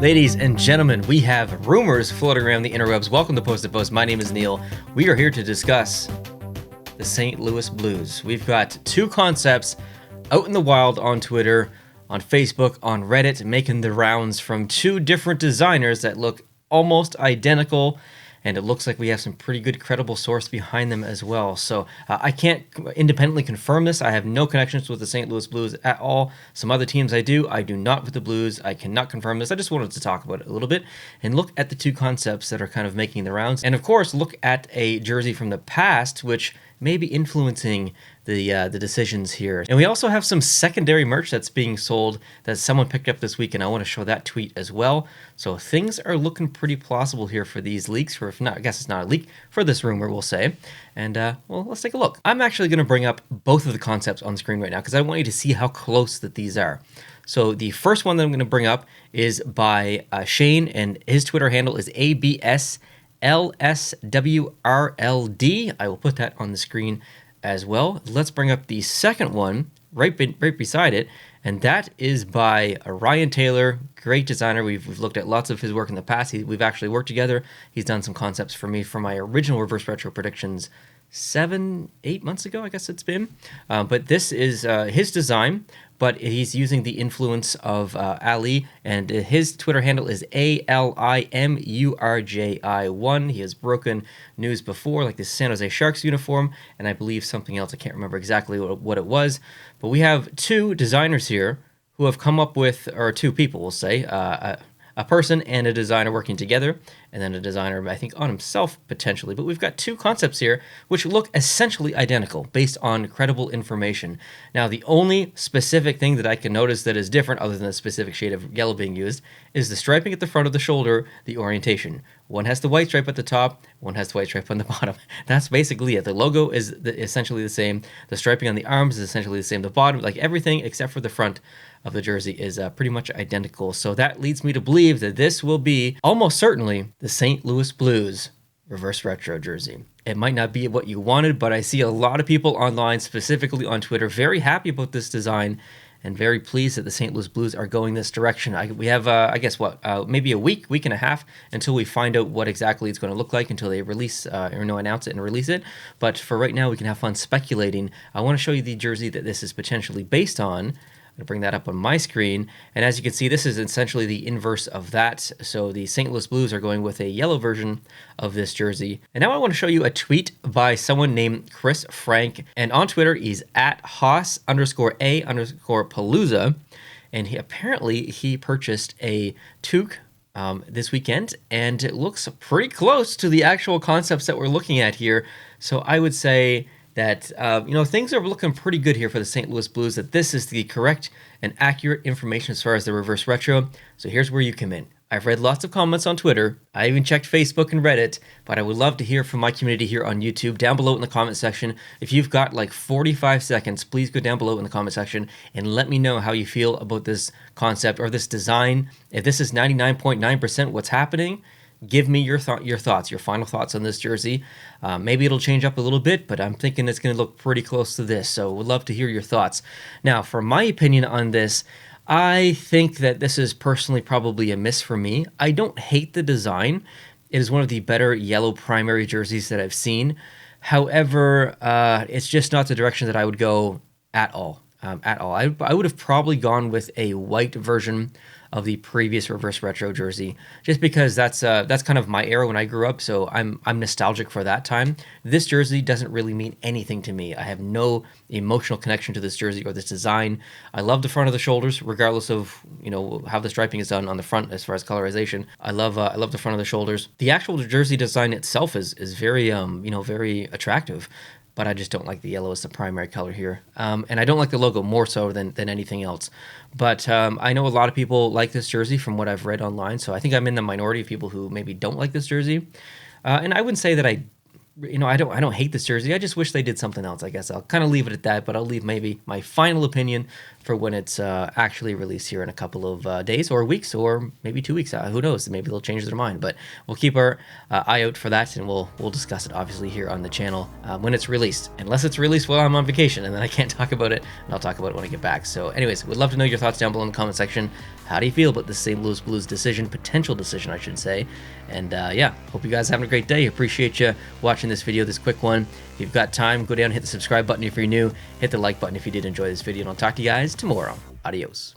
Ladies and gentlemen, we have rumors floating around the interwebs. Welcome to Post to Post. My name is Neil. We are here to discuss the St. Louis Blues. We've got two concepts out in the wild on Twitter, on Facebook, on Reddit, making the rounds from two different designers that look almost identical. And it looks like we have some pretty good credible source behind them as well. So I can't independently confirm this. I have no connections with the St. Louis Blues at all. Some other teams I do not with the Blues. I cannot confirm this. I just wanted to talk about it a little bit and look at the two concepts that are kind of making the rounds. And of course, look at a jersey from the past, which may be influencing the decisions here. And we also have some secondary merch that's being sold that someone picked up this week, and I want to show that tweet as well. So things are looking pretty plausible here for these leaks, or if not, I guess it's not a leak, for this rumor, we'll say. And well, let's take a look. I'm actually going to bring up both of the concepts on screen right now because I want you to see how close that these are. So the first one that I'm going to bring up is by Shane, and his Twitter handle is ABSLSWRLD. I will put that on the screen as well. Let's bring up the second one right beside it, and that is by Ryan Taylor, great designer. We've looked at lots of his work in the past. We've actually worked together. He's done some concepts for me for my original reverse retro predictions 7-8 months ago, I guess it's been. But this is his design, but he's using the influence of Ali, and his Twitter handle is ALIMURJI1. He has broken news before, like the San Jose Sharks uniform, and I believe something else. I can't remember exactly what it was. But we have two designers here who have come up with, or two people, we'll say, a person and a designer working together, and then a designer, I think, on himself potentially. But we've got two concepts here which look essentially identical based on credible information. Now, the only specific thing that I can notice that is different, other than the specific shade of yellow being used, is the striping at the front of the shoulder, the orientation. One has the white stripe at the top, one has the white stripe on the bottom. That's basically it. The logo is essentially the same. The striping on the arms is essentially the same. The bottom, like everything except for the front of the jersey, is pretty much identical. So that leads me to believe that this will be almost certainly the St. Louis Blues reverse retro jersey. It might not be what you wanted, but I see a lot of people online, specifically on Twitter, very happy about this design and very pleased that the St. Louis Blues are going this direction. We have, I guess, maybe a week and a half until we find out what exactly it's going to look like, until they release announce it and release it. But for right now, we can have fun speculating. I want to show you the jersey that this is potentially based on. I'm going to bring that up on my screen, and as you can see, this is essentially the inverse of that. So the St. Louis Blues are going with a yellow version of this jersey. And now I want to show you a tweet by someone named Chris Frank, and on Twitter he's at Haas_A_Palooza, and he purchased a toque this weekend, and it looks pretty close to the actual concepts that we're looking at here. So I would say that things are looking pretty good here for the St. Louis Blues, that this is the correct and accurate information as far as the reverse retro. So here's where you come in. I've read lots of comments on Twitter. I even checked Facebook and Reddit, but I would love to hear from my community here on YouTube. Down below in the comment section, if you've got like 45 seconds, please go down below in the comment section and let me know how you feel about this concept or this design. If this is 99.9% what's happening, give me your thoughts, your final thoughts on this jersey. Maybe it'll change up a little bit, but I'm thinking it's going to look pretty close to this, so would love to hear your thoughts. Now, for my opinion on this, I think that this is personally probably a miss for me. I don't hate the design. It is one of the better yellow primary jerseys that I've seen. However, it's just not the direction that I would go at all. I would have probably gone with a white version of the previous reverse retro jersey, just because that's kind of my era when I grew up, so I'm nostalgic for that time. This jersey doesn't really mean anything to me. I have no emotional connection to this jersey or this design. I love the front of the shoulders, regardless of how the striping is done on the front as far as colorization. I love the front of the shoulders. The actual jersey design itself is very very attractive, but I just don't like the yellow as the primary color here. And I don't like the logo more so than anything else. But I know a lot of people like this jersey from what I've read online, so I think I'm in the minority of people who maybe don't like this jersey. And I wouldn't say that I I don't hate this jersey. I just wish they did something else. I guess I'll kind of leave it at that, but I'll leave maybe my final opinion for when it's actually released here in a couple of days or weeks, or maybe 2 weeks. Who knows? Maybe they'll change their mind. But we'll keep our eye out for that, and we'll discuss it obviously here on the channel when it's released. Unless it's released while I'm on vacation, and then I can't talk about it, and I'll talk about it when I get back. So, anyways, would love to know your thoughts down below in the comment section. How do you feel about the St. Louis Blues decision, potential decision, I should say? And yeah, hope you guys are having a great day. Appreciate you watching this video, this quick one. If you've got time, go down and hit the subscribe button if you're new. Hit the like button if you did enjoy this video, and I'll talk to you guys tomorrow. Adios.